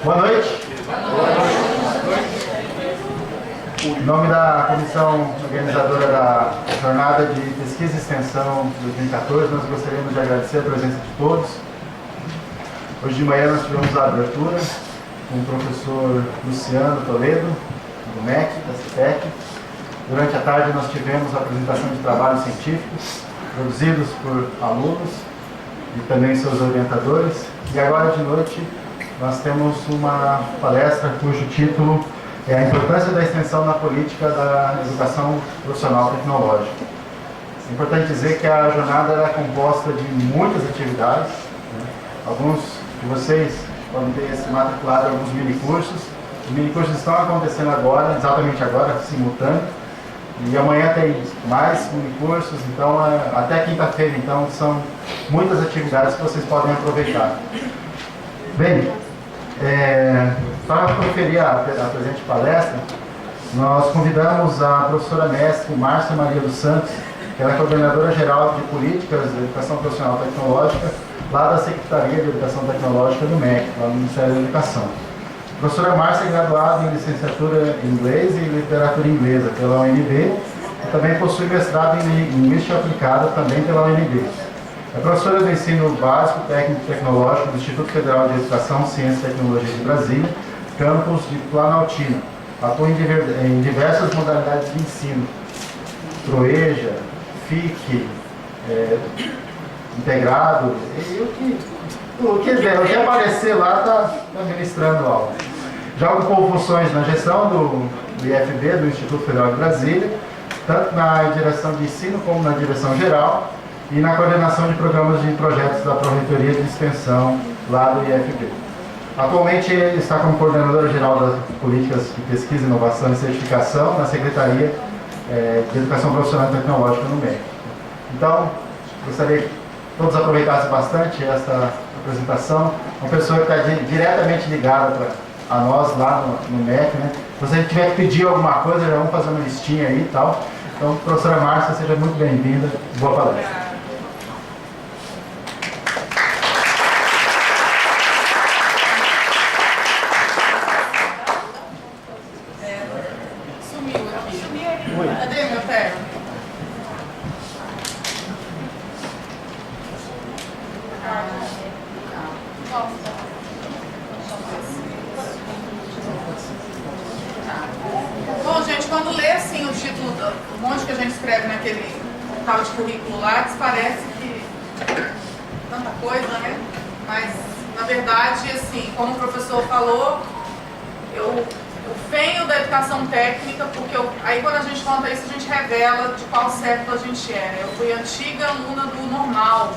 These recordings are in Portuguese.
Boa noite. Em nome da comissão organizadora da Jornada de Pesquisa e Extensão 2014, nós gostaríamos de agradecer a presença de todos. Hoje de manhã nós tivemos a abertura com o professor Luciano Toledo, do MEC, da CETEC. Durante a tarde nós tivemos a apresentação de trabalhos científicos produzidos por alunos e também seus orientadores. E agora de noite nós temos uma palestra cujo título é a importância da extensão na política da educação profissional tecnológica. É importante dizer que a jornada é composta de muitas atividades, né? Alguns de vocês podem ter se matriculado em alguns minicursos. Os minicursos estão acontecendo agora, exatamente agora, simultâneo. E amanhã tem mais minicursos, então até quinta-feira, então são muitas atividades que vocês podem aproveitar. Bem, para proferir a presente palestra, nós convidamos a professora mestre Márcia Maria dos Santos, que ela é coordenadora geral de políticas de educação profissional tecnológica, lá da Secretaria de Educação Tecnológica do MEC, lá no Ministério da Educação. A professora Márcia é graduada em licenciatura em inglês e literatura inglesa pela UNB e também possui mestrado em linguística aplicada também pela UNB. É professora do ensino básico, técnico e tecnológico do Instituto Federal de Educação, Ciência e Tecnologia de Brasília, campus de Planaltina. Atua em diversas modalidades de ensino, PROEJA, FIC, integrado, e o que aparecer lá está ministrando aula. Já ocupou funções na gestão do IFB, do Instituto Federal de Brasília, tanto na direção de ensino como na direção geral, e na coordenação de programas de projetos da Pró-Reitoria de Extensão lá do IFB. Atualmente ele está como coordenador geral das políticas de pesquisa, inovação e certificação na Secretaria de Educação Profissional e Tecnológica no MEC. Então, gostaria que todos aproveitassem bastante esta apresentação. Uma pessoa que está diretamente ligada a nós lá no MEC, né? Se você tiver que pedir alguma coisa, já vamos fazer uma listinha aí e tal. Então, professora Márcia, seja muito bem-vinda. Boa palestra. Bom, gente, quando lê assim o título, um monte que a gente escreve naquele tal de currículo lá, parece que tanta coisa, né? Mas, na verdade, assim, como o professor falou, eu venho da educação técnica, porque aí quando a gente conta isso, a gente revela de qual século a gente é, né? Eu fui antiga aluna do normal.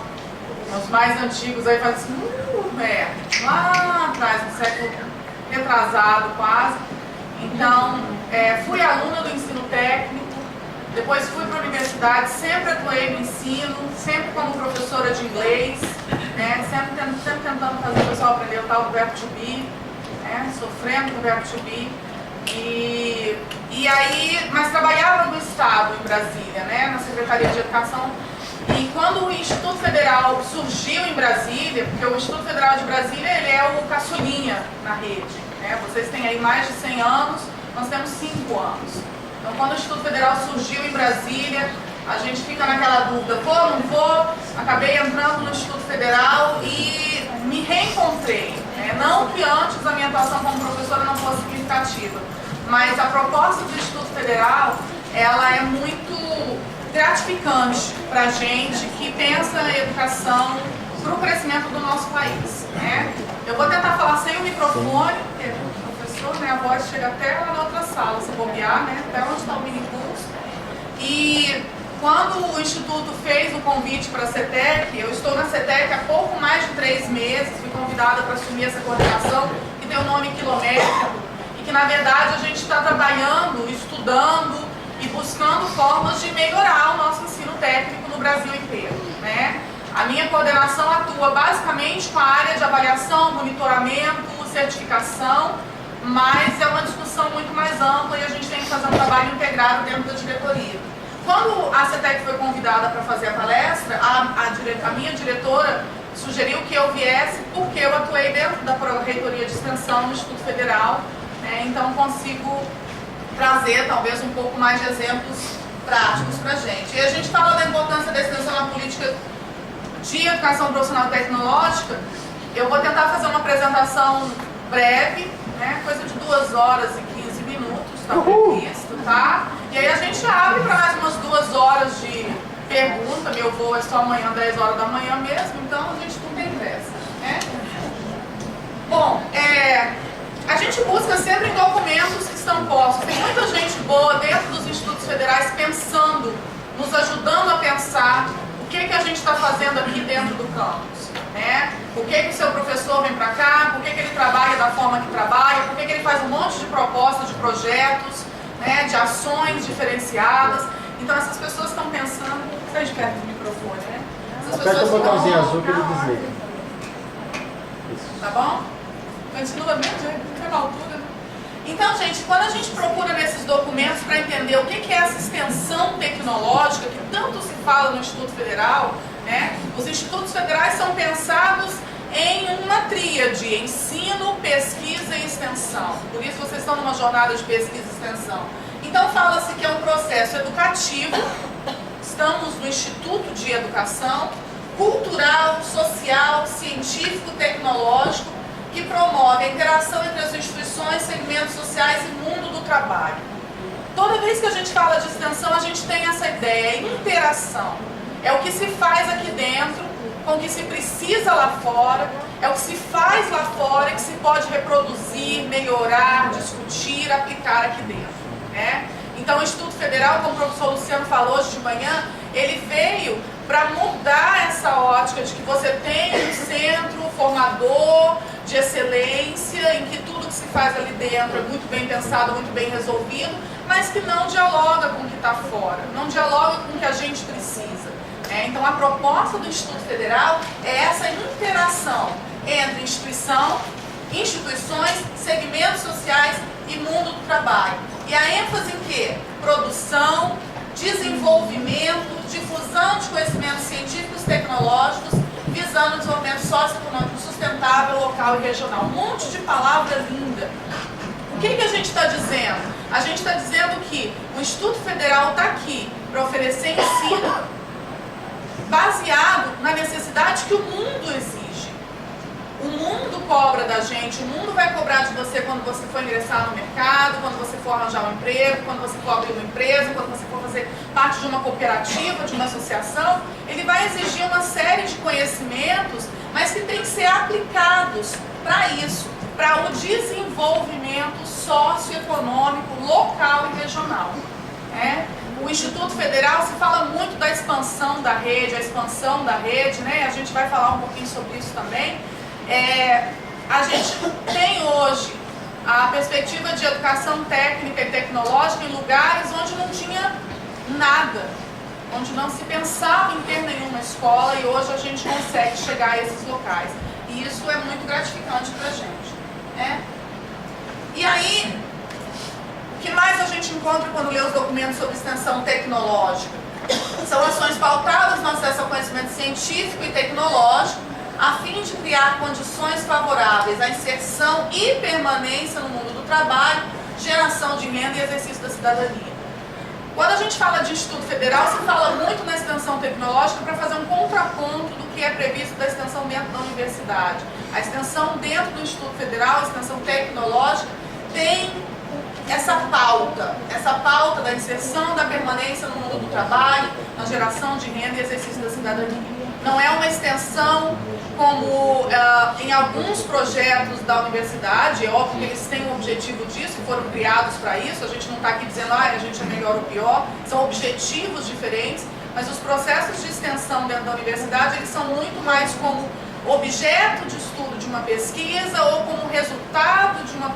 Os mais antigos aí fazem assim, lá atrás, no século retrasado quase. Então, fui aluna do ensino técnico, depois fui para a universidade, sempre atuei no ensino, sempre como professora de inglês, né? sempre tentando fazer o pessoal aprender o tal do verbo to be, né? Sofrendo com o verbo to be. E aí, mas trabalhava no Estado, em Brasília, né? Na Secretaria de Educação. E quando o Instituto Federal surgiu em Brasília, porque o Instituto Federal de Brasília ele é o caçulinha na rede, né? Vocês têm aí mais de 100 anos, nós temos 5 anos. Então, quando o Instituto Federal surgiu em Brasília, a gente fica naquela dúvida, vou, não vou? Acabei entrando no Instituto Federal e me reencontrei, né? Não que antes a minha atuação como professora não fosse significativa, mas a proposta do Instituto Federal, ela é muito gratificante para a gente que pensa na educação para o crescimento do nosso país, né? Eu vou tentar falar sem o microfone, porque o professor, né, a voz chega até lá na outra sala, se bobear, né, até onde está o minicurso. E quando o Instituto fez o convite para a CETEC, eu estou na CETEC há pouco mais de 3 meses, fui convidada para assumir essa coordenação, que tem o nome quilométrico, e que na verdade a gente está trabalhando, estudando, e buscando formas de melhorar o nosso ensino técnico no Brasil inteiro, né? A minha coordenação atua basicamente com a área de avaliação, monitoramento, certificação, mas é uma discussão muito mais ampla e a gente tem que fazer um trabalho integrado dentro da diretoria. Quando a CETEC foi convidada para fazer a palestra, a minha diretora sugeriu que eu viesse porque eu atuei dentro da Reitoria de Extensão no Instituto Federal, né? Então consigo trazer talvez um pouco mais de exemplos práticos para a gente. E a gente fala da importância da extensão na política de educação profissional e tecnológica. Eu vou tentar fazer uma apresentação breve, né? Coisa de 2 horas e 15 minutos, está previsto, tá? E aí a gente abre para mais umas 2 horas de pergunta. Meu voo é só amanhã, 10 horas da manhã mesmo, então a gente não tem pressa, né? Bom, a gente busca sempre em documentos que estão postos. Tem muita gente boa dentro dos institutos federais pensando, nos ajudando a pensar o que a gente está fazendo aqui dentro do campus, né? Por que o seu professor vem para cá, por que ele trabalha da forma que trabalha, por que ele faz um monte de propostas, de projetos, né, de ações diferenciadas. Então essas pessoas estão pensando, esteja perto do microfone, né? Aperta o botãozinho azul que ele desliga. Tá bom? Continua bem, não tem uma altura. Então, gente, quando a gente procura nesses documentos para entender o que é essa extensão tecnológica que tanto se fala no Instituto Federal, né? Os institutos federais são pensados em uma tríade: ensino, pesquisa e extensão. Por isso vocês estão numa jornada de pesquisa e extensão. Então fala-se que é um processo educativo, estamos no Instituto de Educação, cultural, social, científico, tecnológico, que promove a interação entre as instituições, segmentos sociais e mundo do trabalho. Toda vez que a gente fala de extensão, a gente tem essa ideia, interação. É o que se faz aqui dentro, com o que se precisa lá fora, é o que se faz lá fora e que se pode reproduzir, melhorar, discutir, aplicar aqui dentro, né? Então o Instituto Federal, como o professor Luciano falou hoje de manhã, ele veio para mudar essa ótica de que você tem um centro formador de excelência, em que tudo que se faz ali dentro é muito bem pensado, muito bem resolvido, mas que não dialoga com o que está fora, não dialoga com o que a gente precisa. Então a proposta do Instituto Federal é essa interação entre instituições, segmentos sociais e mundo do trabalho. E a ênfase em quê? Produção, desenvolvimento, difusão de conhecimentos científicos e tecnológicos, visando o desenvolvimento socioeconômico sustentável, local e regional. Um monte de palavra linda. O que a gente está dizendo? A gente está dizendo que o Instituto Federal está aqui para oferecer ensino baseado na necessidade que o mundo exige. O mundo cobra da gente, o mundo vai cobrar de você quando você for ingressar no mercado, quando você for arranjar um emprego, quando você for abrir uma empresa, quando você for fazer parte de uma cooperativa, de uma associação. Ele vai exigir uma série de conhecimentos, mas que tem que ser aplicados para isso, para o desenvolvimento socioeconômico local e regional. O Instituto Federal, se fala muito da expansão da rede, né? A gente vai falar um pouquinho sobre isso também. A gente tem hoje a perspectiva de educação técnica e tecnológica em lugares onde não tinha nada, onde não se pensava em ter nenhuma escola, e hoje a gente consegue chegar a esses locais. E isso é muito gratificante para a gente, né? E aí, o que mais a gente encontra quando lê os documentos sobre extensão tecnológica? São ações pautadas no acesso ao conhecimento científico e tecnológico, a fim de criar condições favoráveis à inserção e permanência no mundo do trabalho, geração de renda e exercício da cidadania. Quando a gente fala de Instituto Federal, se fala muito na extensão tecnológica para fazer um contraponto do que é previsto da extensão dentro da universidade. A extensão dentro do Instituto Federal, a extensão tecnológica, tem essa pauta da inserção, da permanência no mundo do trabalho, na geração de renda e exercício da cidadania. Não é uma extensão como em alguns projetos da universidade. É óbvio que eles têm o objetivo disso, foram criados para isso. A gente não está aqui dizendo, a gente é melhor ou pior. São objetivos diferentes, mas os processos de extensão dentro da universidade, eles são muito mais como objeto de estudo de uma pesquisa ou como resultado de uma...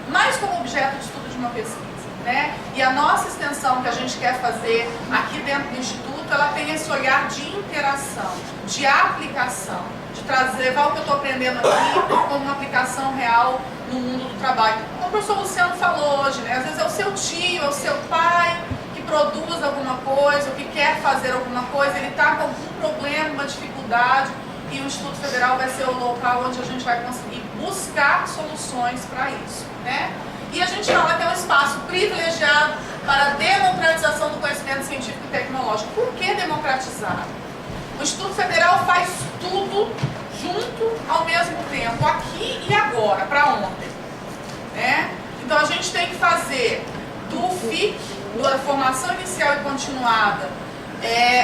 mais como objeto de estudo de uma pesquisa, né? E a nossa extensão extensão que a gente quer fazer aqui dentro do Instituto, ela tem esse olhar de interação, de aplicação, de trazer, levar o que eu estou aprendendo aqui como uma aplicação real no mundo do trabalho. Como o professor Luciano falou hoje, né? Às vezes é o seu tio, é o seu pai que produz alguma coisa, ou que quer fazer alguma coisa, ele está com algum problema, uma dificuldade, e o Instituto Federal vai ser o local onde a gente vai conseguir buscar soluções para isso, né? E a gente fala que é um espaço privilegiado para a democratização do conhecimento científico e tecnológico. Por que democratizar? O Instituto Federal faz tudo junto ao mesmo tempo, aqui e agora, para ontem, né? Então a gente tem que fazer do FIC, da formação inicial e continuada,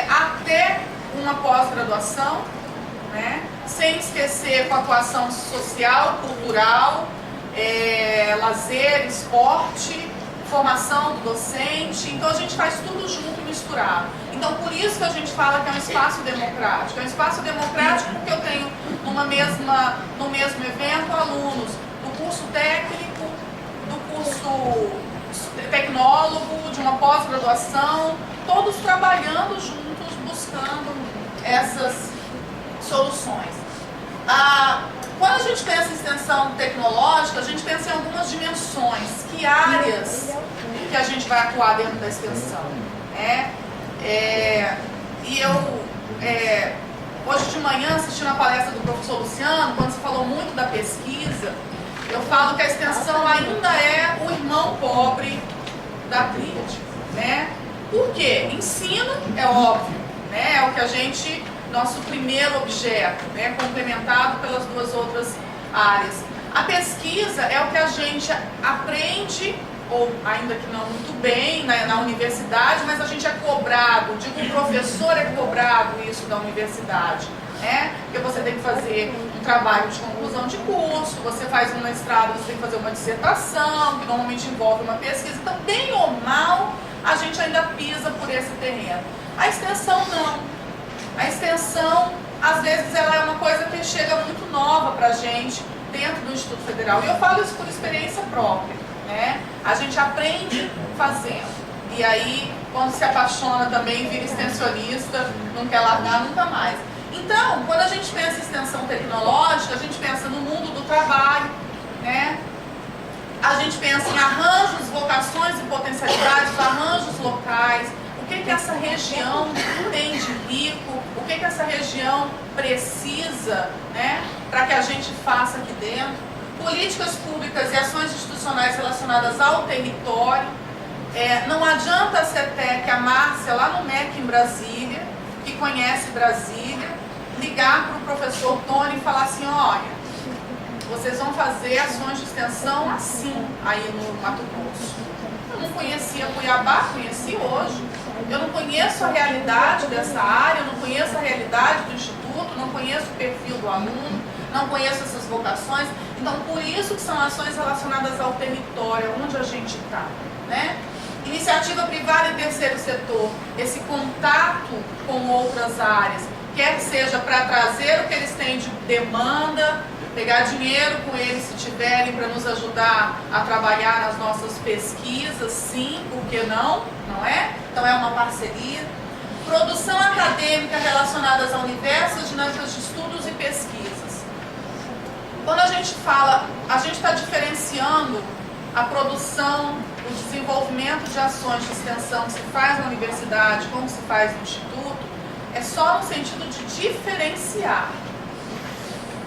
até uma pós-graduação, né? Sem esquecer com a atuação social, cultural, lazer, esporte, formação do docente. Então a gente faz tudo junto e misturado. Então por isso que a gente fala que é um espaço democrático. É um espaço democrático porque eu tenho no mesmo evento alunos do curso técnico, do curso tecnólogo, de uma pós-graduação, todos trabalhando juntos, buscando essas soluções. Quando a gente pensa em extensão tecnológica, a gente pensa em algumas dimensões, que áreas que a gente vai atuar dentro da extensão. E eu, hoje de manhã, assistindo a palestra do professor Luciano, quando se falou muito da pesquisa, eu falo que a extensão ainda é o irmão pobre da tríade, né? Por quê? Ensino é óbvio, né? É o que a gente... nosso primeiro objeto, né, complementado pelas duas outras áreas. A pesquisa é o que a gente aprende, ou ainda que não muito bem, na universidade, mas a gente é cobrado, digo, o professor é cobrado isso da universidade, né? Porque você tem que fazer um trabalho de conclusão de curso, você faz um mestrado, você tem que fazer uma dissertação, que normalmente envolve uma pesquisa. Então, bem ou mal, a gente ainda pisa por esse terreno. A extensão não. A extensão, às vezes, ela é uma coisa que chega muito nova para a gente dentro do Instituto Federal. E eu falo isso por experiência própria, né? A gente aprende fazendo. E aí, quando se apaixona também, vira extensionista, não quer largar nunca mais. Então, quando a gente pensa em extensão tecnológica, a gente pensa no mundo do trabalho, né? A gente pensa em arranjos, vocações e potencialidades, arranjos locais. O que essa região tem de rico, o que essa região precisa, né, para que a gente faça aqui dentro. Políticas públicas e ações institucionais relacionadas ao território. Não adianta a CETEC, a Márcia, lá no MEC em Brasília, que conhece Brasília, ligar para o professor Tony e falar assim, olha, vocês vão fazer ações de extensão assim, aí no Mato Grosso. Eu não conhecia Cuiabá, conheci hoje. Eu não conheço a realidade dessa área, eu não conheço a realidade do Instituto, não conheço o perfil do aluno, não conheço essas vocações. Então, por isso que são ações relacionadas ao território, onde a gente está, né? Iniciativa privada e terceiro setor, esse contato com outras áreas, quer seja para trazer o que eles têm de demanda, pegar dinheiro com eles se tiverem para nos ajudar a trabalhar nas nossas pesquisas, sim, por que não? Não é? Então é uma parceria. Produção acadêmica relacionadas ao universo, as dinâmicas de estudos e pesquisas. Quando a gente fala, a gente está diferenciando a produção, o desenvolvimento de ações de extensão que se faz na universidade, como se faz no instituto, é só no sentido de diferenciar.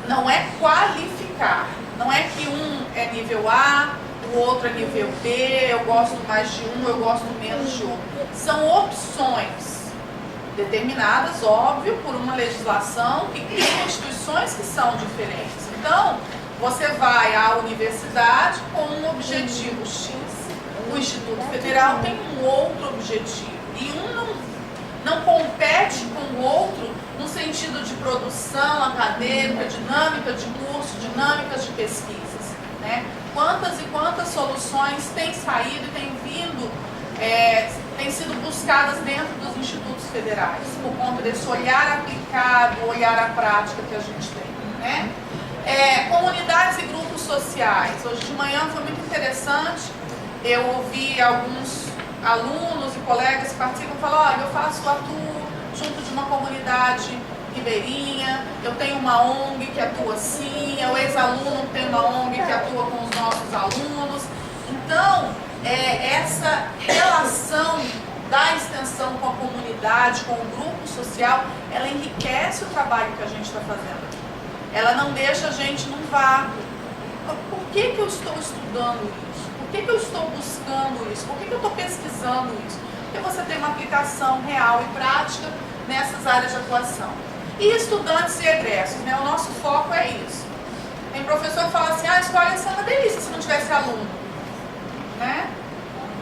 Não é qualificar, não é que um é nível A, o outro é nível B, eu gosto mais de um, eu gosto menos de outro. São opções determinadas, óbvio, por uma legislação que cria instituições que são diferentes. Então, você vai à universidade com um objetivo X, o Instituto Federal tem um outro objetivo, e um não compete com o outro no sentido de produção acadêmica, dinâmica de curso, dinâmicas de pesquisas, né? Quantas e quantas soluções têm saído e têm vindo, têm sido buscadas dentro dos institutos federais, por conta desse olhar aplicado, olhar à prática que a gente tem, né? Comunidades e grupos sociais. Hoje de manhã foi muito interessante, eu ouvi alguns alunos e colegas que participam falam, olha, eu atuo junto de uma comunidade ribeirinha, eu tenho uma ONG que atua assim, o ex-aluno tem uma ONG que atua com os nossos alunos. Então, essa relação da extensão com a comunidade, com o grupo social, ela enriquece o trabalho que a gente está fazendo aqui. Ela não deixa a gente num vácuo. Por que eu estou estudando isso? Por que eu estou buscando isso? Por que eu estou pesquisando isso? Porque você tem uma aplicação real e prática nessas áreas de atuação. E estudantes e egressos, né? O nosso foco é isso. Tem professor que fala assim, a escola ia ser uma delícia se não tivesse aluno, né?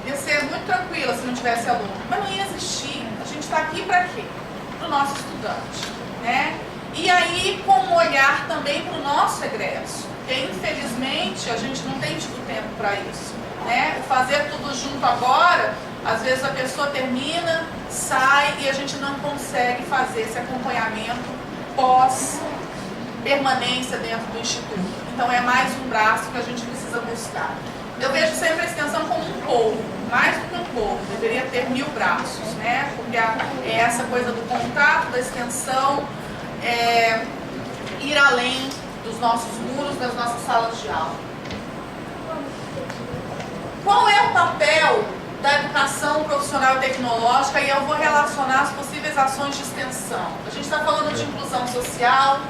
Ia ser muito tranquila se não tivesse aluno, mas não ia existir. A gente está aqui para quê? Para o nosso estudante, né? E aí com um olhar também para o nosso egresso, porque infelizmente a gente não tem tido tempo para isso, né? O fazer tudo junto agora, às vezes a pessoa termina, sai e a gente não consegue fazer esse acompanhamento pós-permanência dentro do instituto. Então é mais um braço que a gente precisa buscar. Eu vejo sempre a extensão como um povo, mais do que um povo, deveria ter 1000 braços, né? Porque é essa coisa do contato, da extensão, ir além dos nossos muros, das nossas salas de aula. Qual é o papel da educação profissional e tecnológica? E eu vou relacionar as possíveis ações de extensão. A gente está falando de inclusão social,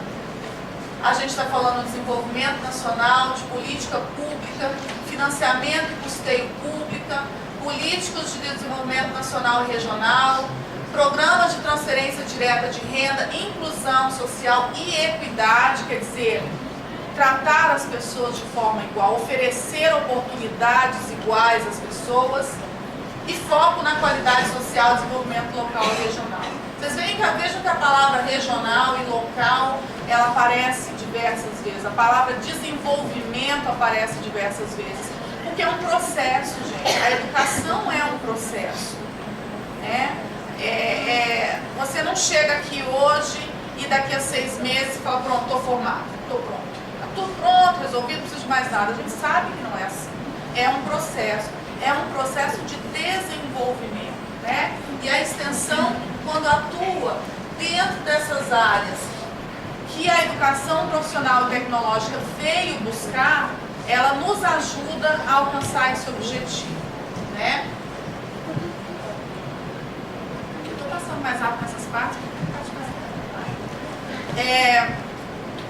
a gente está falando de desenvolvimento nacional, de política pública, financiamento e custeio pública, políticos de desenvolvimento nacional e regional, programas de transferência direta de renda, inclusão social e equidade, quer dizer, tratar as pessoas de forma igual, oferecer oportunidades iguais às pessoas e foco na qualidade social, desenvolvimento local e regional. Vocês vejam que a palavra regional e local, ela aparece diversas vezes. A palavra desenvolvimento aparece diversas vezes. Porque é um processo, gente. A educação é um processo, né? Você não chega aqui hoje e daqui a 6 meses fala, pronto, estou formado, estou pronto. Está tudo pronto, resolvido, não preciso de mais nada. A gente sabe que não é assim. É um processo de desenvolvimento, né? E a extensão, quando atua dentro dessas áreas que a educação profissional e tecnológica veio buscar, ela nos ajuda a alcançar esse objetivo, né? Eu estou passando mais rápido nessas partes,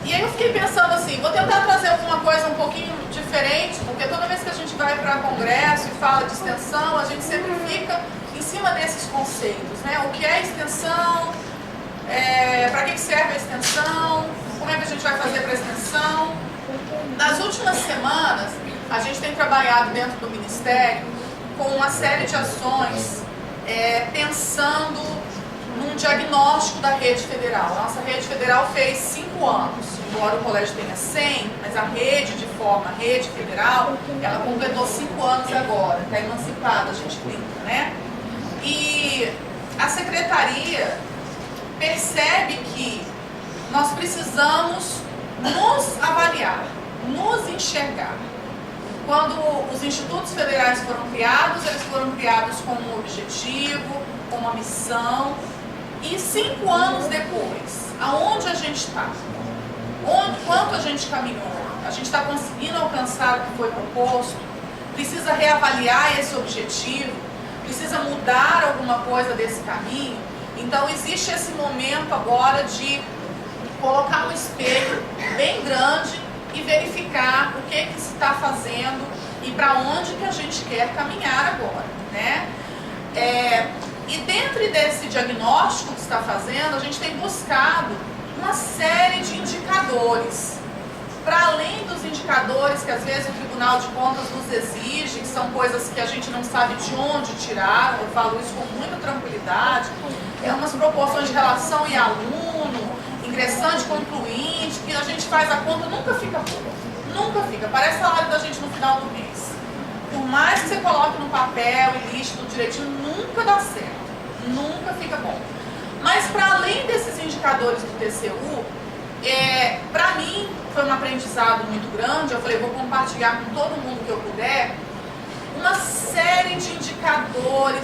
e aí eu fiquei pensando assim, vou tentar trazer alguma coisa um pouquinho diferente, porque toda vez que a gente vai para congresso e fala de extensão, a gente sempre fica em cima desses conceitos, né? O que é extensão, para que serve a extensão, como é que a gente vai fazer para a extensão. Nas últimas semanas, a gente tem trabalhado dentro do Ministério com uma série de ações pensando num diagnóstico da rede federal. A nossa rede federal fez 5 anos, embora o colégio tenha 100, mas a rede federal, ela completou 5 anos agora, está emancipada, a gente brinca, né? E a secretaria percebe que nós precisamos nos avaliar, nos enxergar. Quando os institutos federais foram criados, eles foram criados com um objetivo, com uma missão. E 5 anos depois, aonde a gente está? Quanto a gente caminhou? A gente está conseguindo alcançar o que foi proposto? Precisa reavaliar esse objetivo? Precisa mudar alguma coisa desse caminho? Então existe esse momento agora de colocar um espelho bem grande e verificar o que se está fazendo e para onde que a gente quer caminhar agora, né? E dentro desse diagnóstico que está fazendo, a gente tem buscado uma série de indicadores. Para além dos indicadores que às vezes o Tribunal de Contas nos exige, que são coisas que a gente não sabe de onde tirar, eu falo isso com muita tranquilidade, umas proporções de relação e aluno, ingressante, concluinte, que a gente faz a conta, nunca fica boa. Nunca fica. Parece o salário da gente no final do mês. Por mais que você coloque no papel e liste tudo direitinho, nunca dá certo. Nunca fica bom. Mas para além desses indicadores do TCU, para mim foi um aprendizado muito grande. Eu falei, vou compartilhar com todo mundo que eu puder uma série de indicadores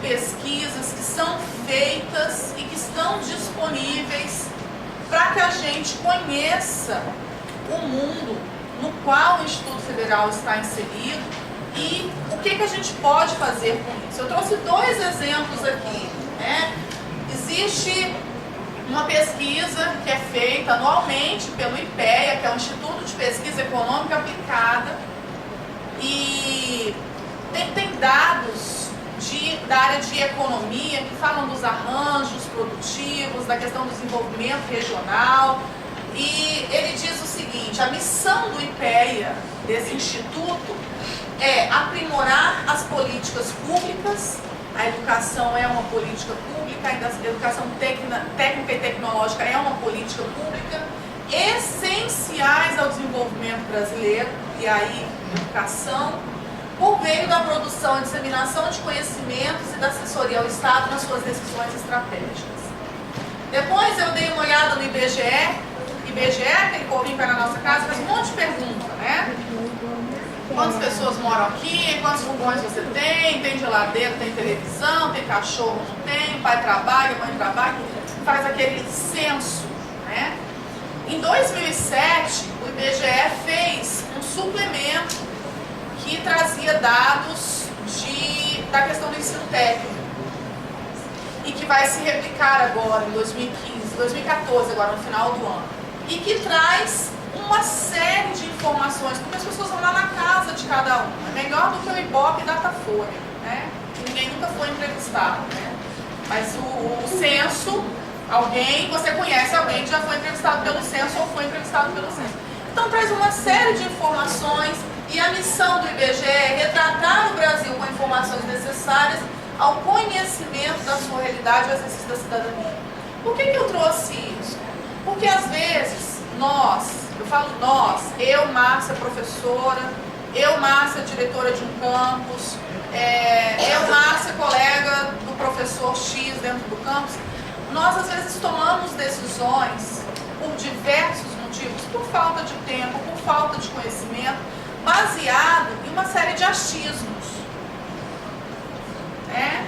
pesquisas que são feitas e que estão disponíveis para que a gente conheça o mundo no qual o Instituto Federal está inserido e o que a gente pode fazer com isso. Eu trouxe 2 exemplos aqui, né? Existe uma pesquisa que é feita anualmente pelo IPEA, que é o Instituto de Pesquisa Econômica Aplicada, e tem dados da área de economia que falam dos arranjos produtivos, da questão do desenvolvimento regional, e ele diz o seguinte: a missão do IPEA, desse instituto, é aprimorar as políticas públicas. A educação é uma política pública, a educação técnica e tecnológica é uma política pública, essenciais ao desenvolvimento brasileiro, e aí educação, por meio da produção e disseminação de conhecimentos e da assessoria ao Estado nas suas decisões estratégicas. Depois eu dei uma olhada no IBGE, aquele povinho que vai na nossa casa, faz um monte de pergunta, né? Quantas pessoas moram aqui, quantos fogões você tem geladeira, tem televisão, tem cachorro, não tem, pai trabalha, mãe trabalha, faz aquele censo, né? Em 2007, o IBGE fez um suplemento que trazia dados da questão do ensino técnico e que vai se replicar agora em 2014, agora no final do ano, e que traz uma série de informações, porque as pessoas vão lá na casa de cada um. É melhor do que o Ibope e Datafolha, né? Ninguém nunca foi entrevistado, né? Mas o censo, você conhece alguém que já foi entrevistado pelo censo ou foi entrevistado pelo censo. Então traz uma série de informações, e a missão do IBGE é retratar o Brasil com informações necessárias ao conhecimento da sua realidade e ao exercício da cidadania. Por que eu trouxe isso? Porque às vezes eu falo nós, eu, Márcia, professora, eu, Márcia, diretora de um campus, eu, Márcia, colega do professor X dentro do campus, nós às vezes tomamos decisões por diversos motivos, por falta de tempo, por falta de conhecimento, baseado em uma série de achismos, né?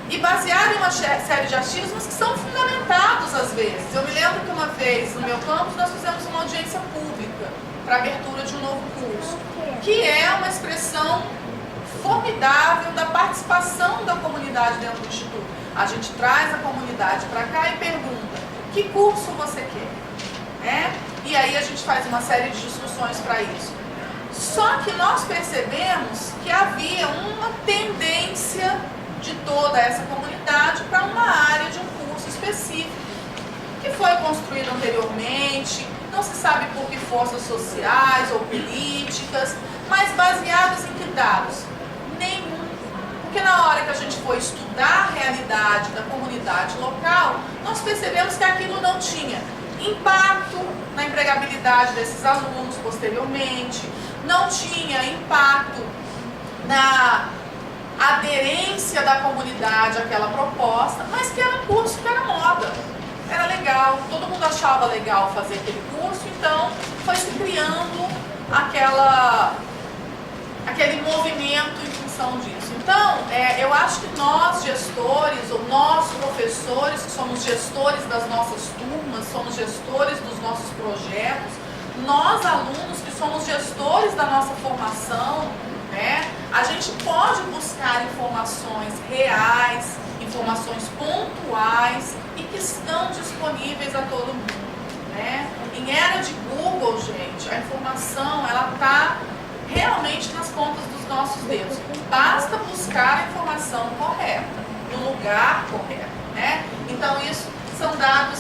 E baseado em uma série de achismos que são fundamentados às vezes. Eu me lembro que uma vez no meu campus nós fizemos uma audiência pública para a abertura de um novo curso, que é uma expressão formidável da participação da comunidade dentro do Instituto. A gente traz a comunidade para cá e pergunta: que curso você quer? Né? E aí a gente faz uma série de discussões para isso. Só que nós percebemos que havia uma tendência de toda essa comunidade para uma área de um curso específico, que foi construído anteriormente, não se sabe por que forças sociais ou políticas, mas baseados em que dados? Nenhum. Porque na hora que a gente foi estudar a realidade da comunidade local, nós percebemos que aquilo não tinha impacto na empregabilidade desses alunos posteriormente, não tinha impacto na aderência da comunidade àquela proposta, mas que era um curso que era moda, era legal, todo mundo achava legal fazer aquele curso, então foi se criando aquele movimento em função disso. Então, eu acho que nós gestores, ou nós professores, que somos gestores das nossas turmas, somos gestores dos nossos projetos, nós alunos que somos gestores da nossa formação, né? A gente pode buscar informações reais, informações pontuais e que estão disponíveis a todo mundo, né? Em era de Google, gente, a informação ela está realmente nas pontas dos nossos dedos. Basta buscar a informação correta, no lugar correto, né? Então esses são dados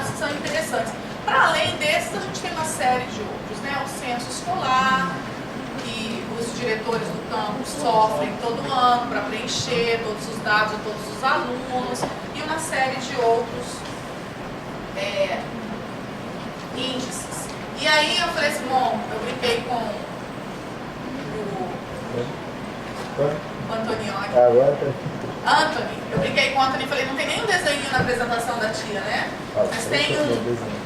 que são interessantes. Para além desses, a gente tem uma série de outros, né? O censo escolar, que os diretores do campus sofrem todo ano para preencher todos os dados de todos os alunos, e uma série de outros índices. E aí eu falei assim, bom, eu brinquei com o Antônio aqui. Anthony, eu brinquei com o Anthony e falei, não tem nenhum desenho na apresentação da tia, né? Mas tem um.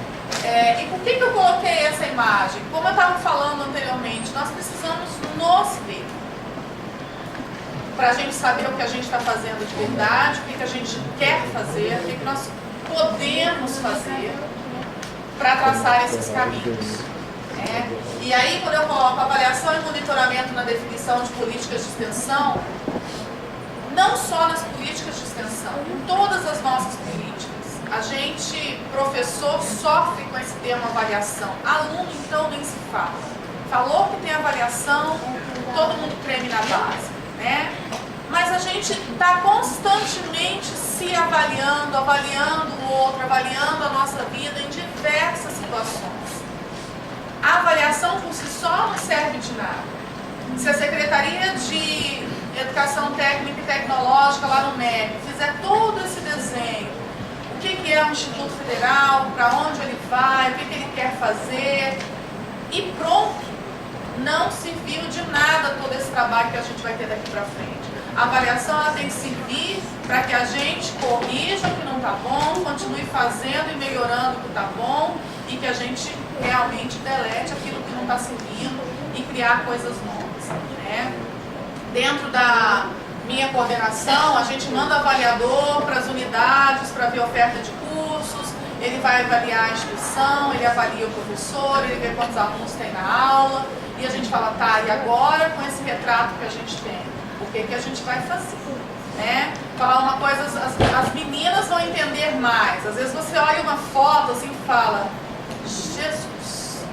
E por que eu coloquei essa imagem? Como eu estava falando anteriormente, nós precisamos nos ver. para a gente saber o que a gente está fazendo de verdade, o que a gente quer fazer, o que nós podemos fazer para traçar esses caminhos. E aí, quando eu coloco avaliação e monitoramento na definição de políticas de extensão, não só nas políticas de extensão, em todas as nossas políticas, a gente, professor, sofre com esse termo avaliação. Aluno, então, nem se fala. Falou que tem avaliação, todo mundo treme na base, né? Mas a gente está constantemente se avaliando, avaliando o outro, avaliando a nossa vida em diversas situações. A avaliação por si só não serve de nada. Se a Secretaria de Educação Técnica e Tecnológica lá no MEC fizer todo esse desenho, o que é o Instituto Federal, para onde ele vai, o que ele quer fazer, e pronto, não serviu de nada todo esse trabalho que a gente vai ter daqui para frente. A avaliação ela tem que servir para que a gente corrija o que não está bom, continue fazendo e melhorando o que está bom, e que a gente realmente delete aquilo que não está servindo e criar coisas novas, né? Dentro da minha coordenação, a gente manda avaliador para as unidades para ver oferta de cursos, ele vai avaliar a instituição, ele avalia o professor, ele vê quantos alunos tem na aula, e a gente fala, tá, e agora com esse retrato que a gente tem, o que a gente vai fazer? Né? Falar uma coisa, as meninas vão entender mais. Às vezes você olha uma foto assim e fala, Jesus,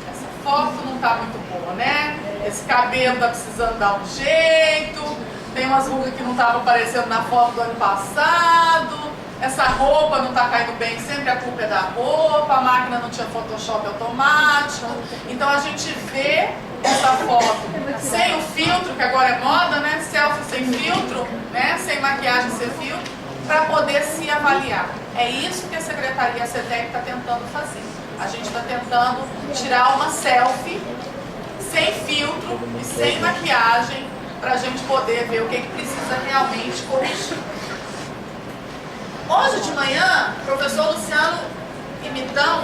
essa foto não está muito boa, né? Esse cabelo está precisando dar um jeito, tem umas rugas que não estavam aparecendo na foto do ano passado, essa roupa não está caindo bem, sempre a culpa é da roupa, a máquina não tinha Photoshop automático. Então a gente vê essa foto sem o filtro, que agora é moda, né? Selfie sem filtro, né? Sem maquiagem, sem filtro, para poder se avaliar. É isso que a Secretaria CETEC está tentando fazer. A gente está tentando tirar uma selfie sem filtro e sem maquiagem para a gente poder ver o que precisa realmente corrigir. Hoje de manhã, o professor Luciano Imitão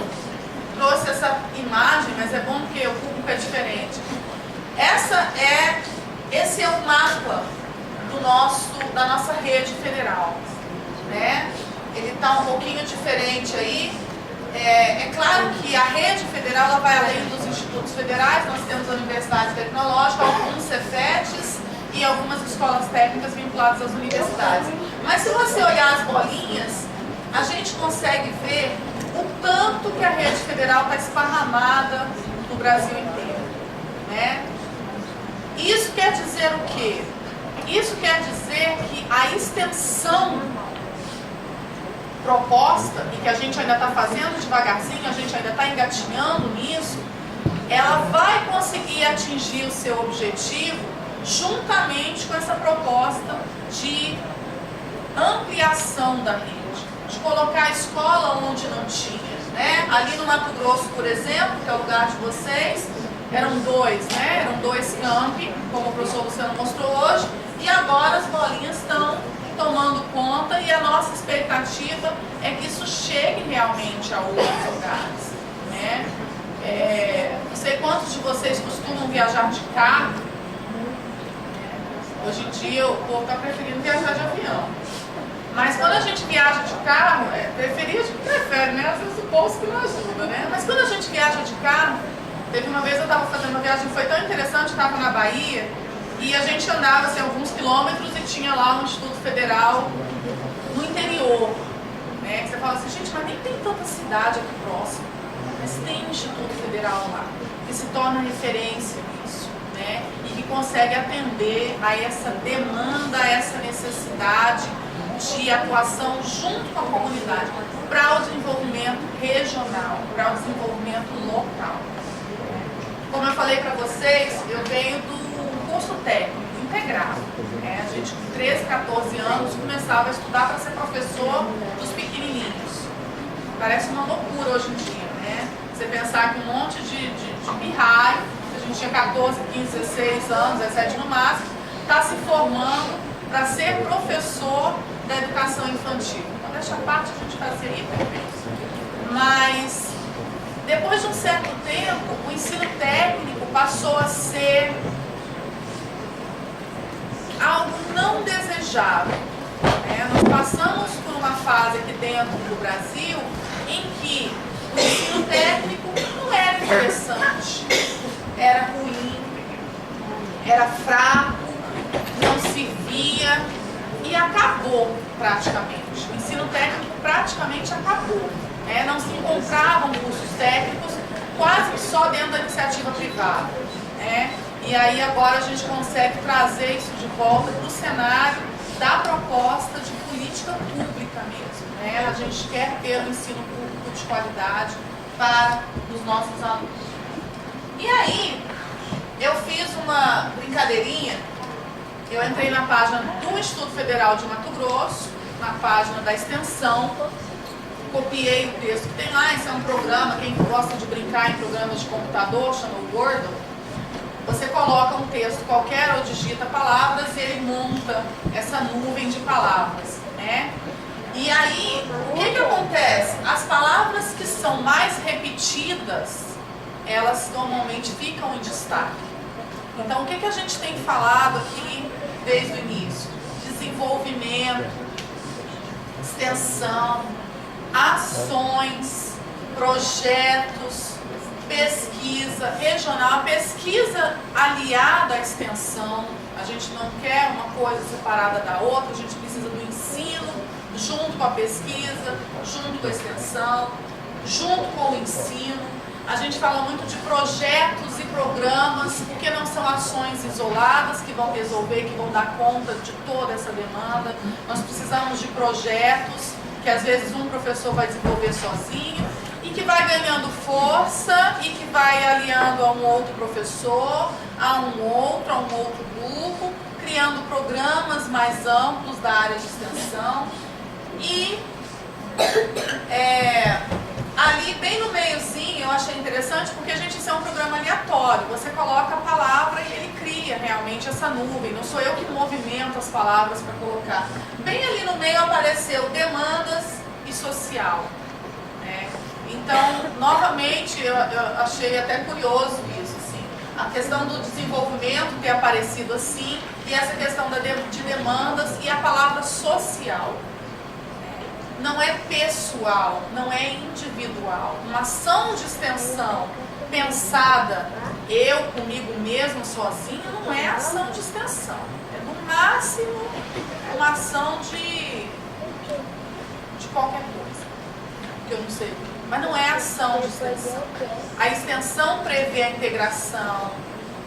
trouxe essa imagem, mas é bom porque o público é diferente. Esse é o mapa da nossa rede federal, né? Ele está um pouquinho diferente aí. É claro que a rede federal ela vai além dos institutos federais. Nós temos a Universidade Tecnológica, alguns Cefetes e algumas escolas técnicas vinculadas às universidades. Mas se você olhar as bolinhas, a gente consegue ver o tanto que a rede federal está esparramada no Brasil inteiro, né? Isso quer dizer o quê? Isso quer dizer que a extensão proposta, e que a gente ainda está fazendo devagarzinho, a gente ainda está engatinhando nisso, ela vai conseguir atingir o seu objetivo juntamente com essa proposta de ampliação da rede, de colocar a escola onde não tinha, né? Ali no Mato Grosso, por exemplo, que é o lugar de vocês, eram dois, né? Eram dois campi, como o professor Luciano mostrou hoje, e agora as bolinhas estão tomando conta e a nossa expectativa é que isso chegue realmente a outros lugares, né? Não sei quantos de vocês costumam viajar de carro. Hoje em dia o povo está preferindo viajar de avião. Mas quando a gente viaja de carro, prefere, né? Às vezes o bolso que não ajuda, né? Mas quando a gente viaja de carro, teve uma vez eu estava fazendo uma viagem, foi tão interessante, estava na Bahia, e a gente andava assim, alguns quilômetros e tinha lá um Instituto Federal no interior, né? Você fala assim, gente, mas nem tem tanta cidade aqui próximo, mas tem um Instituto Federal lá, que se torna referência nisso, né? E que consegue atender a essa demanda, a essa necessidade de atuação junto com a comunidade para o desenvolvimento regional, para o desenvolvimento local. Como eu falei para vocês, eu venho do curso técnico integrado. A gente com 13, 14 anos começava a estudar para ser professor dos pequenininhos. Parece uma loucura hoje em dia, né? Você pensar que um monte de pirraio, a gente tinha 14, 15, 16 anos, 17 no máximo, está se formando para ser professor da educação infantil. Então, dessa parte a gente fazia hiper. Mas, depois de um certo tempo, o ensino técnico passou a ser algo desejável. Nós passamos por uma fase aqui dentro do Brasil em que o ensino técnico não era interessante, era ruim, era fraco, não se via e acabou praticamente. O ensino técnico praticamente acabou. Não se encontravam cursos técnicos quase que só dentro da iniciativa privada. E aí agora a gente consegue trazer isso de volta para o cenário da proposta de política pública mesmo. A gente quer ter um ensino público de qualidade para os nossos alunos. E aí, eu fiz uma brincadeirinha, eu entrei na página do Instituto Federal de Mato Grosso, na página da extensão, copiei o texto que tem lá. Esse é um programa, quem gosta de brincar em programas de computador, chama o Wordle. Você coloca um texto qualquer ou digita palavras e ele monta essa nuvem de palavras, E aí, o que acontece? As palavras que são mais repetidas, elas normalmente ficam em destaque. Então, o que a gente tem falado aqui desde o início? Desenvolvimento, extensão, ações, projetos, pesquisa regional, pesquisa aliada à extensão. A gente não quer uma coisa separada da outra, a gente precisa do ensino junto com a pesquisa, junto com a extensão, junto com o ensino. A gente fala muito de projetos e programas, porque não são ações isoladas que vão resolver, que vão dar conta de toda essa demanda. Nós precisamos de projetos que às vezes um professor vai desenvolver sozinho, e que vai ganhando força e que vai aliando a um outro professor, a um outro grupo, criando programas mais amplos da área de extensão. E ali bem no meiozinho eu achei interessante, porque isso é um programa aleatório. Você coloca a palavra e ele cria realmente essa nuvem. Não sou eu que movimento as palavras para colocar. Bem ali no meio apareceu demandas e social. Então, novamente, eu achei até curioso isso, assim, a questão do desenvolvimento ter aparecido assim, e essa questão de demandas e a palavra social. Não é pessoal, não é individual. Uma ação de extensão pensada eu comigo mesmo sozinho não é ação de extensão. É no máximo uma ação de qualquer coisa, que eu não sei. Mas não é ação de extensão. A extensão prevê a integração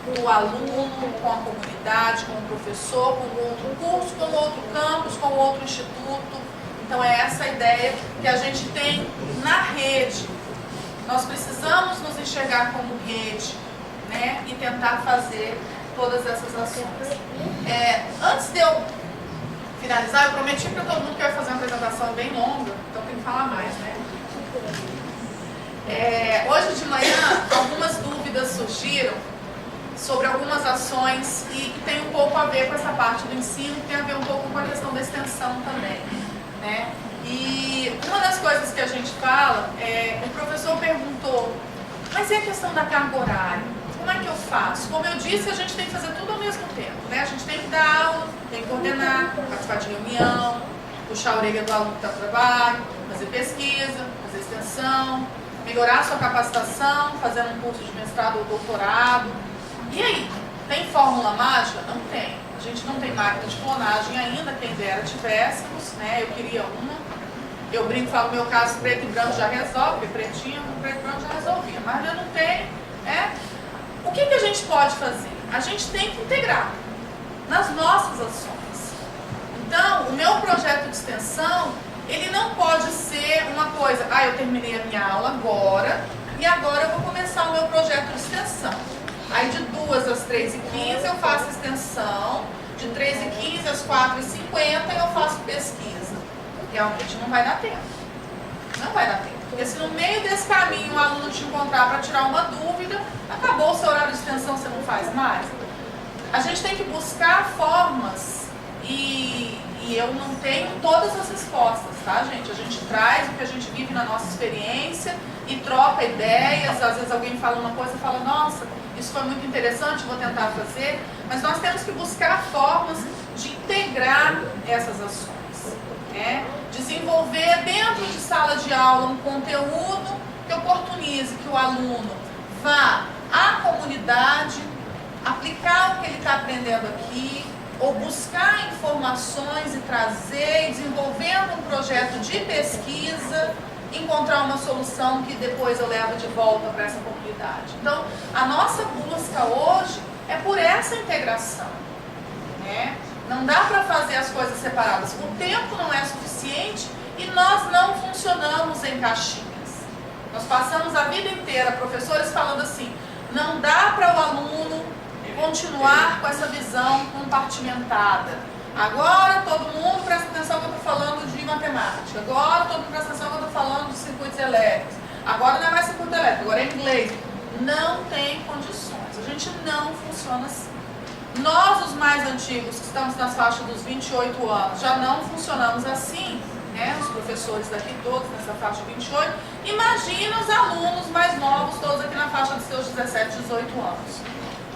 do aluno com a comunidade, com o professor, com outro curso, com outro campus, com outro instituto. Então é essa a ideia que a gente tem na rede. Nós precisamos nos enxergar como rede, e tentar fazer todas essas ações. Antes de eu finalizar, eu prometi para todo mundo que eu ia fazer uma apresentação bem longa, então tem que falar mais, Hoje de manhã, algumas dúvidas surgiram sobre algumas ações e que tem um pouco a ver com essa parte do ensino, que tem a ver um pouco com a questão da extensão também, E uma das coisas que a gente fala, o professor perguntou, mas e a questão da carga horária? Como é que eu faço? Como eu disse, a gente tem que fazer tudo ao mesmo tempo, A gente tem que dar aula, tem que coordenar, participar de reunião, puxar a orelha do aluno que está no trabalho, fazer pesquisa, fazer extensão, melhorar a sua capacitação, fazendo um curso de mestrado ou doutorado. E aí, tem fórmula mágica? Não tem. A gente não tem máquina de clonagem ainda, quem dera tivéssemos, Eu queria uma. Eu brinco, falo, no meu caso, preto e branco já resolve, porque pretinho, preto e branco já resolvia, mas eu não tenho, O que a gente pode fazer? A gente tem que integrar nas nossas ações. Então, o meu projeto de extensão, ele não pode ser uma coisa, eu terminei a minha aula agora, e agora eu vou começar o meu projeto de extensão. Aí de 2 às 3h15 eu faço extensão, de 3h15 às 4h50 eu faço pesquisa. Realmente não vai dar tempo. Não vai dar tempo. Porque se no meio desse caminho o aluno te encontrar para tirar uma dúvida, acabou o seu horário de extensão, você não faz mais. A gente tem que buscar formas e eu não tenho todas as respostas, tá, gente? A gente traz o que a gente vive na nossa experiência e troca ideias. Às vezes alguém fala uma coisa e fala, nossa, isso foi muito interessante, vou tentar fazer. Mas nós temos que buscar formas de integrar essas ações, né? Desenvolver dentro de sala de aula um conteúdo que oportunize que o aluno vá à comunidade, aplicar o que ele está aprendendo aqui, ou buscar informações e trazer, desenvolvendo um projeto de pesquisa, encontrar uma solução que depois eu levo de volta para essa comunidade. Então, a nossa busca hoje é por essa integração, né? Não dá para fazer as coisas separadas. O tempo não é suficiente e nós não funcionamos em caixinhas. Nós passamos a vida inteira, professores falando assim, não dá para o aluno continuar com essa visão compartimentada. Agora todo mundo presta atenção que eu estou falando de matemática. Agora todo mundo presta atenção que eu estou falando de circuitos elétricos. Agora não é mais circuito elétrico, agora é inglês. Não tem condições. A gente não funciona assim. Nós, os mais antigos, que estamos nas faixas dos 28 anos, já não funcionamos assim, né? Os professores daqui todos nessa faixa de 28. Imagina os alunos mais novos, todos aqui na faixa dos seus 17, 18 anos,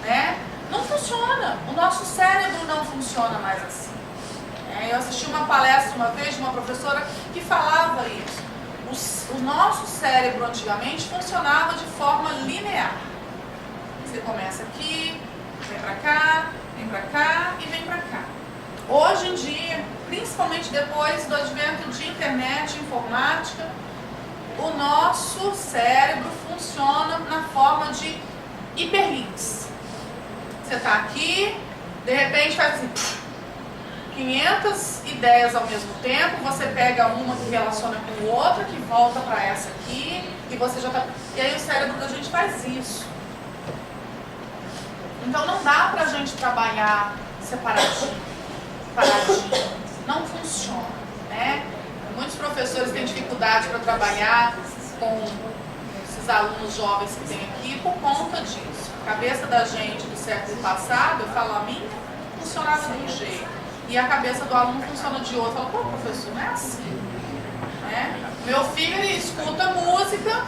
né? Não funciona. O nosso cérebro não funciona mais assim. Eu assisti uma palestra uma vez de uma professora que falava isso. O nosso cérebro antigamente funcionava de forma linear. Você começa aqui, vem pra cá e vem pra cá. Hoje em dia, principalmente depois do advento de internet e informática, o nosso cérebro funciona na forma de hiperlinks. Você está aqui, de repente faz assim, 500 ideias ao mesmo tempo, você pega uma que relaciona com outra, que volta para essa aqui, e você já está... E aí o cérebro da gente faz isso. Então não dá para a gente trabalhar separadinho, paradinho. Não funciona, né? Muitos professores têm dificuldade para trabalhar com esses alunos jovens que tem aqui por conta disso. A cabeça da gente do século passado, eu falo, a minha funcionava de um jeito. E a cabeça do aluno funciona de outro. Eu falo, pô, professor, não é assim. Né? Meu filho, ele escuta música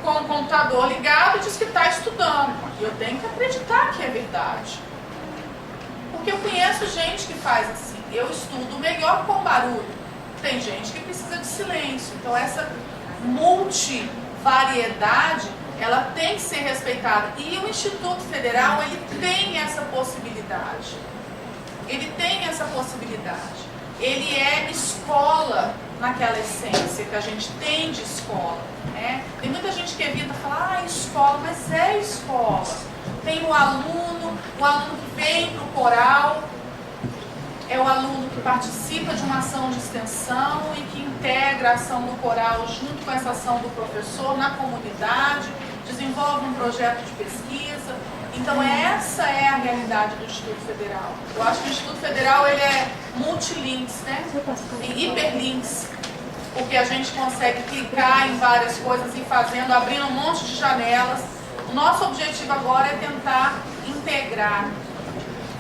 com o computador ligado e diz que está estudando. E eu tenho que acreditar que é verdade. Porque eu conheço gente que faz assim. Eu estudo melhor com barulho. Tem gente que precisa de silêncio. Então essa multivariedade, ela tem que ser respeitada. E o Instituto Federal, ele tem essa possibilidade. Ele tem essa possibilidade. Ele é escola naquela essência que a gente tem de escola, né? Tem muita gente que evita falar, escola, mas é escola. Tem o aluno que vem para o coral, é o aluno que participa de uma ação de extensão e que integra a ação do coral junto com essa ação do professor na comunidade, desenvolve um projeto de pesquisa. Então essa é a realidade do Instituto Federal. Eu acho que o Instituto Federal ele é multilinks, né? Tem hiperlinks, porque a gente consegue clicar em várias coisas e fazendo, abrindo um monte de janelas. O nosso objetivo agora é tentar integrar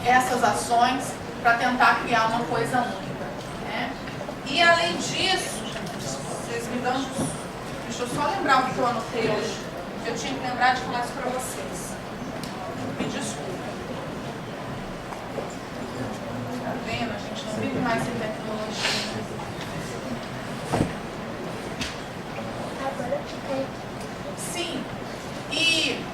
essas ações para tentar criar uma coisa única, né? E além disso, vocês me dão... Deixa eu só lembrar o que eu anotei hoje. Eu tinha que lembrar de falar isso para vocês. Me desculpa. Tá vendo? A gente não vive mais sem tecnologia. Sim. E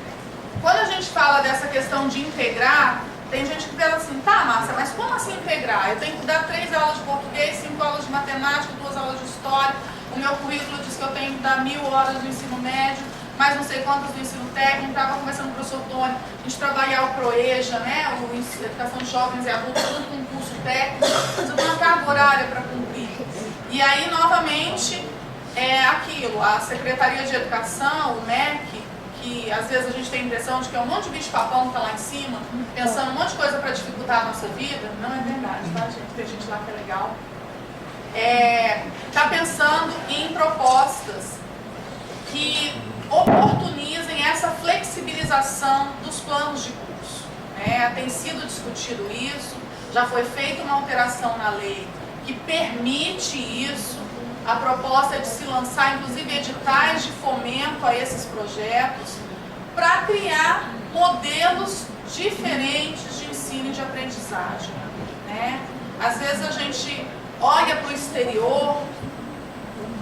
quando a gente fala dessa questão de integrar, tem gente que fala assim, tá, Márcia, mas como assim integrar? Eu tenho que dar 3 aulas de português, 5 aulas de matemática, 2 aulas de história. O meu currículo diz que eu tenho que dar 1000 horas de ensino médio, mais não sei quantas do ensino técnico. Estava conversando com o professor Tony, a gente trabalhar o PROEJA, né, o Educação de Jovens e Adultos, junto com um curso técnico, mas eu tenho uma carga horária para cumprir. E aí, novamente, é aquilo, a Secretaria de Educação, o MEC, que às vezes a gente tem a impressão de que é um monte de bicho-papão que está lá em cima, pensando um monte de coisa para dificultar a nossa vida. Não é verdade, tá, gente? Tem gente lá que é legal. Está pensando em propostas que oportunizem essa flexibilização dos planos de curso, né? Tem sido discutido isso, já foi feita uma alteração na lei que permite isso. A proposta é de se lançar, inclusive, editais de fomento a esses projetos para criar modelos diferentes de ensino e de aprendizagem, né? Às vezes a gente olha para o exterior,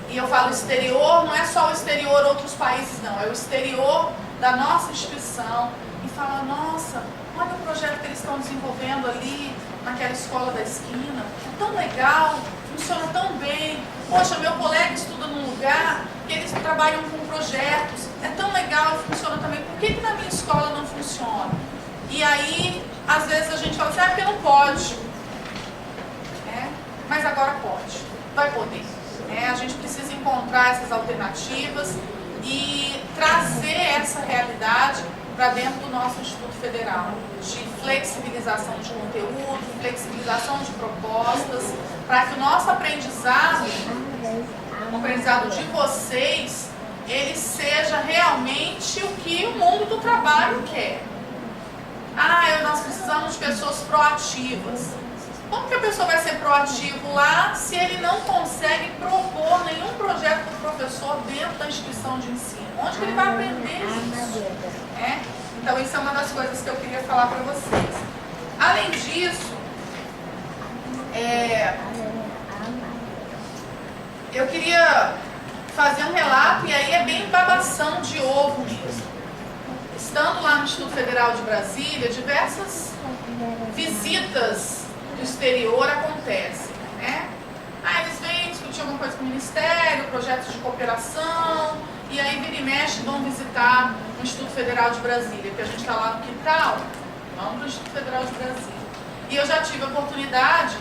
e eu falo exterior, não é só o exterior outros países não, é o exterior da nossa instituição, e fala, nossa, olha o projeto que eles estão desenvolvendo ali, naquela escola da esquina, é tão legal, funciona tão bem, poxa, meu colega estuda num lugar que eles trabalham com projetos, é tão legal e funciona também, por que na minha escola não funciona? E aí, às vezes a gente fala assim, porque não pode, mas agora pode, vai poder. A gente precisa encontrar essas alternativas e trazer essa realidade para dentro do nosso Instituto Federal, de flexibilização de conteúdo, flexibilização de propostas, para que o nosso aprendizado, o aprendizado de vocês, ele seja realmente o que o mundo do trabalho quer. Nós precisamos de pessoas proativas. Como que a pessoa vai ser proativo lá se ele não consegue propor nenhum projeto para o professor dentro da instituição de ensino? Onde que ele vai aprender isso? Então, isso é uma das coisas que eu queria falar para vocês. Além disso, eu queria fazer um relato, e aí é bem babação de ovo mesmo. Estando lá no Instituto Federal de Brasília, diversas visitas do exterior acontecem, eles vêm discutir alguma coisa com o Ministério, projetos de cooperação, e aí vira e mexe vão visitar o Instituto Federal de Brasília, que a gente está lá no quintal, vamos para o Instituto Federal de Brasília. E eu já tive a oportunidade,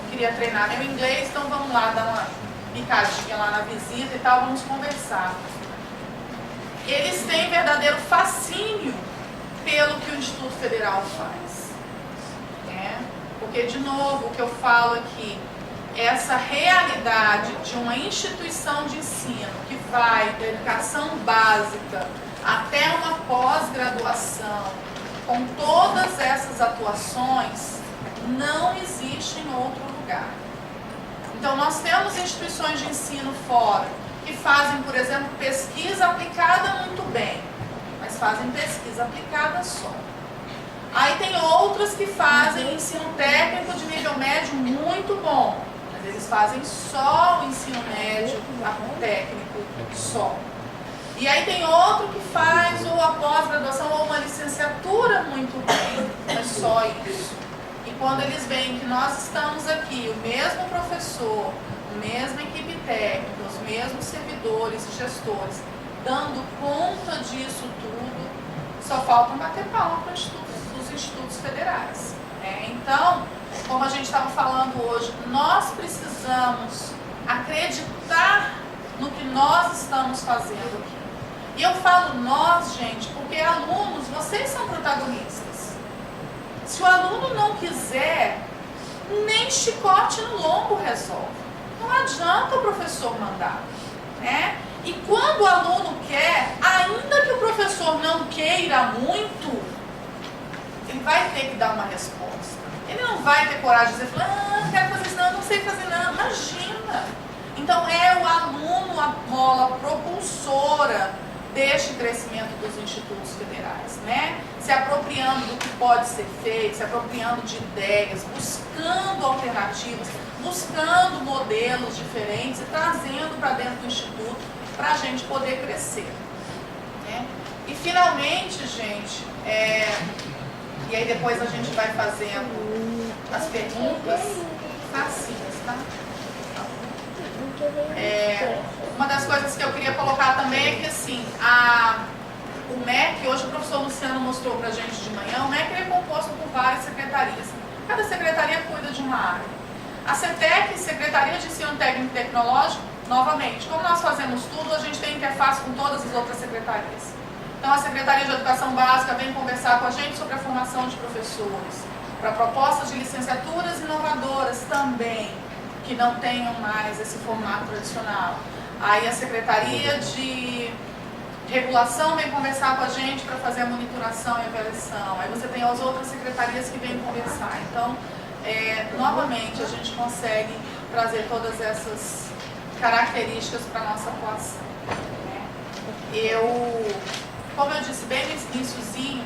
queria treinar meu inglês, então vamos lá dar uma picadinha lá na visita e tal, vamos conversar. Eles têm verdadeiro fascínio pelo que o Instituto Federal faz. Porque, de novo, o que eu falo aqui, essa realidade de uma instituição de ensino que vai da educação básica até uma pós-graduação, com todas essas atuações, não existe em outro lugar. Então, nós temos instituições de ensino fora que fazem, por exemplo, pesquisa aplicada muito bem, mas fazem pesquisa aplicada só. Aí tem outras que fazem ensino técnico de nível médio muito bom, mas eles fazem só o ensino médio técnico só. E aí tem outro que faz ou a pós-graduação ou uma licenciatura muito bem, mas só isso. E quando eles veem que nós estamos aqui, o mesmo professor, a mesma equipe técnica, os mesmos servidores e gestores, dando conta disso tudo, só falta bater palma para os institutos federais. Então, como a gente estava falando hoje, nós precisamos acreditar no que nós estamos fazendo aqui. E eu falo nós, gente, porque alunos, vocês são protagonistas. Se o aluno não quiser, nem chicote no lombo resolve. Não adianta o professor mandar, E quando o aluno quer, ainda que o professor não queira muito, ele vai ter que dar uma resposta. Ele não vai ter coragem de dizer, não quero fazer isso, não sei fazer nada. Imagina! Então é o aluno a mola propulsora deste crescimento dos institutos federais, Se apropriando do que pode ser feito, se apropriando de ideias, buscando alternativas, buscando modelos diferentes e trazendo para dentro do instituto para a gente poder crescer. E finalmente, gente, e aí depois a gente vai fazendo as perguntas facinhas, tá? Uma das coisas que eu queria colocar também é que assim, o MEC, hoje o professor Luciano mostrou pra gente de manhã, o MEC é composto por várias secretarias. Cada secretaria cuida de uma área. A CETEC, Secretaria de Ensino Técnico e Tecnológico, novamente, como nós fazemos tudo, a gente tem interface com todas as outras secretarias. Então a Secretaria de Educação Básica vem conversar com a gente sobre a formação de professores, para propostas de licenciaturas inovadoras também, que não tenham mais esse formato tradicional. Aí a Secretaria de Regulação vem conversar com a gente para fazer a monitoração e avaliação. Aí você tem as outras secretarias que vêm conversar. Então, novamente, a gente consegue trazer todas essas características para a nossa atuação. Como eu disse bem no iniciozinho,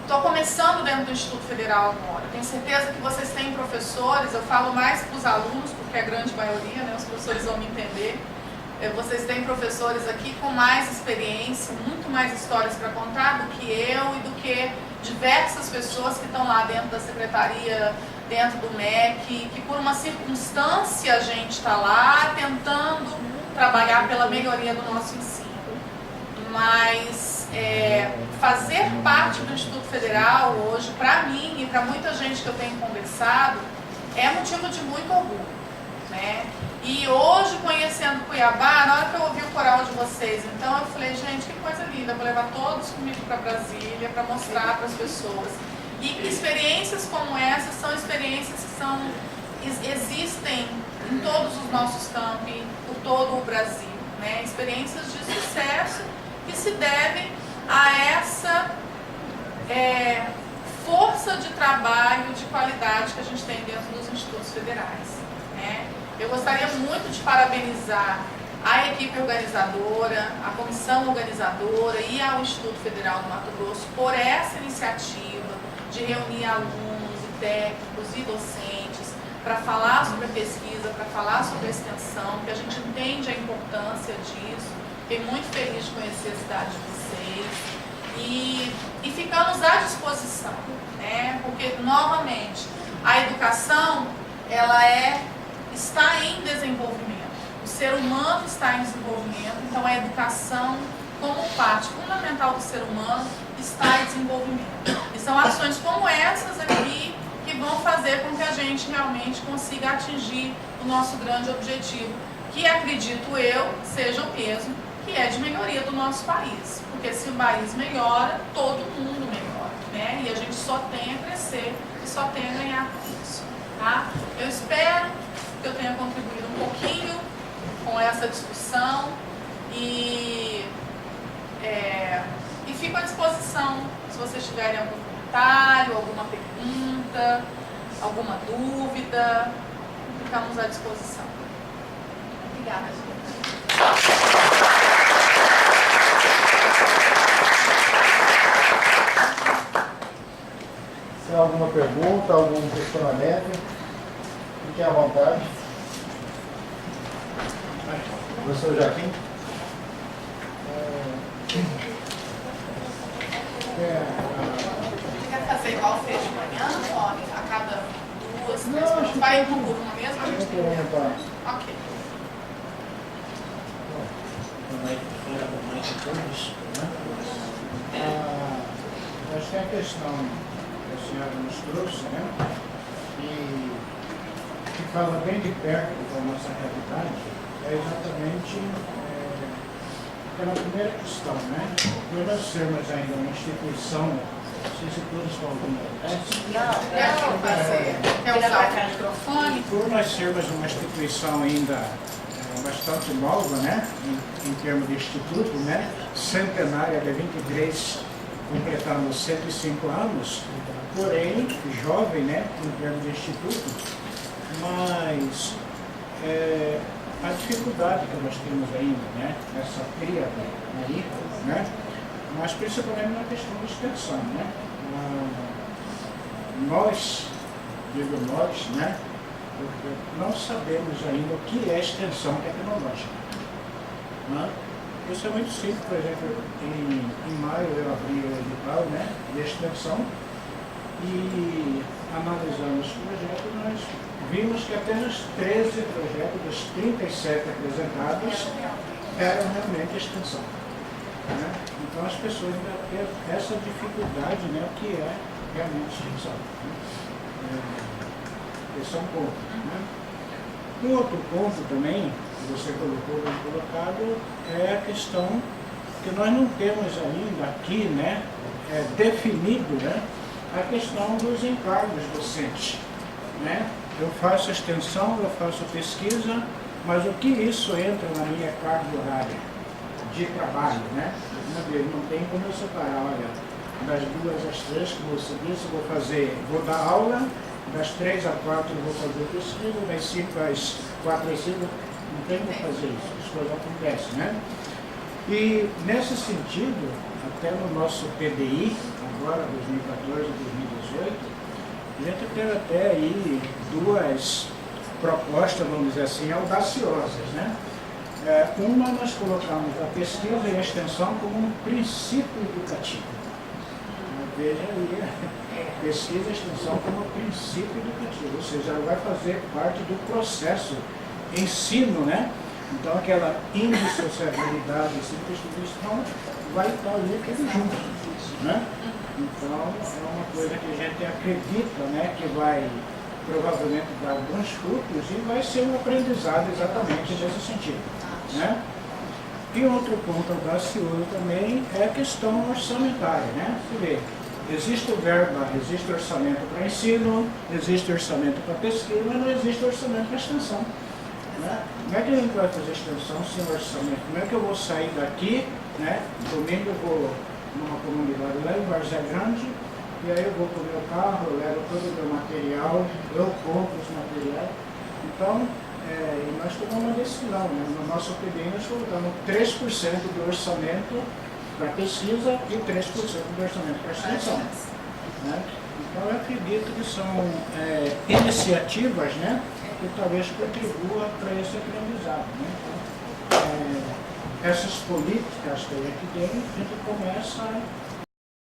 Estou começando dentro do Instituto Federal agora. Tenho certeza que vocês têm professores, eu falo mais para os alunos, porque é a grande maioria, né, os professores vão me entender. Vocês têm professores aqui com mais experiência, muito mais histórias para contar do que eu e do que diversas pessoas que estão lá dentro da secretaria, dentro do MEC, que por uma circunstância a gente está lá tentando trabalhar pela melhoria do nosso ensino. Mas fazer parte do Instituto Federal hoje, para mim e para muita gente que eu tenho conversado, é motivo de muito orgulho, né? E hoje, conhecendo Cuiabá, na hora que eu ouvi o coral de vocês, então eu falei, gente, que coisa linda, vou levar todos comigo para Brasília, para mostrar para as pessoas. E experiências como essas são experiências que existem em todos os nossos campi, por todo o Brasil, né? Experiências de sucesso que se devem a essa força de trabalho, de qualidade que a gente tem dentro dos institutos federais, né? Eu gostaria muito de parabenizar a equipe organizadora, a comissão organizadora e ao Instituto Federal do Mato Grosso por essa iniciativa de reunir alunos e técnicos e docentes para falar sobre a pesquisa, para falar sobre a extensão, que a gente entende a importância disso. Fiquei muito feliz de conhecer a cidade de vocês e ficamos à disposição, né? Porque, novamente, a educação ela está em desenvolvimento. O ser humano está em desenvolvimento, então a educação, como parte fundamental do ser humano, está em desenvolvimento. E são ações como essas aqui que vão fazer com que a gente realmente consiga atingir o nosso grande objetivo, que acredito eu seja o peso que é de melhoria do nosso país. Porque se o país melhora, todo mundo melhora, né? E a gente só tem a crescer e só tem a ganhar com isso, tá? Eu espero que eu tenha contribuído um pouquinho com essa discussão e fico à disposição se vocês tiverem algum comentário, alguma pergunta, alguma dúvida, ficamos à disposição. Obrigada, gente. Se tem alguma pergunta, algum questionamento, fiquem à vontade. Professor Joaquim? Você quer fazer igual fez de manhã, Tony? A cada duas, três minutos? Vai em por uma mesmo? A gente tem Ok. Acho que a questão que a senhora nos trouxe, né, que fala bem de perto da nossa realidade, é exatamente aquela primeira questão, né? Por nós sermos ainda uma instituição, não sei se todos estão ouvindo, Quer usar o microfone? por nós sermos uma instituição ainda bastante nova, né, em termos de instituto, né, centenária de 23, completamos 105 anos, porém jovem, né, em termos de instituto, mas a dificuldade que nós temos ainda, né, nessa tríade aí, né, mas principalmente na questão de extensão, né, nós, digo nós, né, porque não sabemos ainda o que é extensão tecnológica. Né? Isso é muito simples, por exemplo, em maio eu abri o edital, né, de extensão e analisamos o projeto e nós vimos que apenas 13 projetos dos 37 apresentados eram realmente extensão. Né? Então as pessoas ainda têm essa dificuldade, né, o que é realmente extensão. Né? Esse é um ponto. Né? Um outro ponto também, que você colocou bem colocado, é a questão que nós não temos ainda aqui, né, definido, né, a questão dos encargos docentes. Né? Eu faço extensão, eu faço pesquisa, mas o que isso entra na minha carga horária de trabalho? Né? Não tem como eu separar, olha, das 2 às 3, como você disse, vou dar aula, das 3 às 4 eu vou fazer pesquisa, das 5 às 4 às 5, não tem como fazer isso, as coisas acontecem, né? E nesse sentido, até no nosso PDI, agora, 2014 2018, a gente teve até aí duas propostas, vamos dizer assim, audaciosas, né? Uma, nós colocamos a pesquisa e a extensão como um princípio educativo. Veja aí, pesquisa e extensão como um princípio educativo, ou seja, ela vai fazer parte do processo ensino, né? Então, aquela indissociabilidade e simplificação vai estar ali tudo junto, né? Então, é uma coisa que a gente acredita, né, que vai provavelmente dar alguns frutos e vai ser um aprendizado exatamente nesse sentido, né? E outro ponto audacioso também é a questão orçamentária, né? Você vê, existe o verba, existe orçamento para ensino, existe orçamento para pesquisa, mas não existe orçamento para extensão. Né? Como é que a gente vai fazer extensão sem orçamento? Como é que eu vou sair daqui, né? Domingo eu vou numa comunidade lá em Várzea Grande, e aí eu vou com o meu carro, eu levo todo o meu material, eu compro os materiais. Então, nós tomamos uma decisão, né? No nosso PDI nós colocamos 3% do orçamento para pesquisa e 3% do orçamento para extensão. Né? Então eu acredito que são iniciativas, né, que talvez contribuam para esse aprendizado. Né? Então, essas políticas que a gente tem, a gente começa